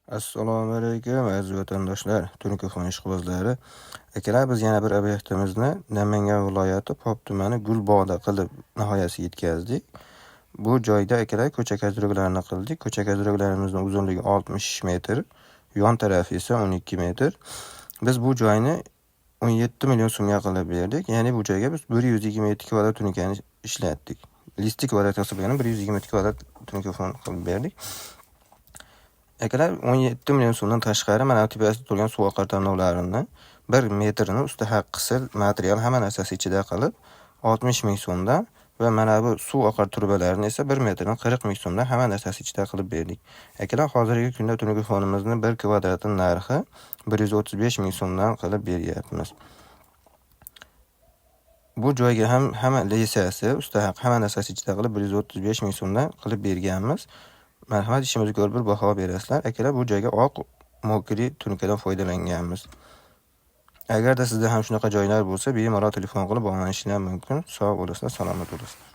Assalomu alaykum aziz vatandoshlar, Tunuko'fon ishqibozlari. Akalar, biz yana bir obyektimizni Namangan viloyati Pop tumani Gulbog'da qilib nihoyasiga yetkazdik. Bu joyda akalar ko'cha kozirkalarini qildik. Ko'cha kozirkalarimizning uzunligi 60 metr, yon tarafi esa 12 metr. Biz bu joyni 17 million so'mga qilib berdik. Ya'ni bu joyga biz 122 kvadrat tunikani ishlatdik. Listik kvadrat hisoblanib 122 kvadrat Tunuko'fon qilib berdik. Akalar, 17 million so'mdan tashqari mana tepasida turgan suv oqar tanlovlarini 1 metrini usti haqqisiz material hamma narsasi ichida qilib 60 ming so'mdan va mana bu suv oqar turbalarini esa 1 metrdan 40 ming so'mdan hamma narsasi ichida qilib berdik. Akalar, hozirgi kunda Tunuko'fonimizni 1 kvadrati narxi 135 ming so'mdan qilib beryapmiz. Bu joyga ham hamma lisiyasi, usti haq hamma narsasi ichida qilib 135 ming so'mdan qilib berganmiz. Marhamat, ishimizni ko'rib bir baho berasizlar. Akalar, bu joyga oq mokri tunikadan foydalanganmiz. Agarda sizda ham shunaqa joylar bo'lsa, bemalol telefon qilib bog'lanishingiz mumkin. Sog' bo'lasizlar, salomat bo'lasizlar.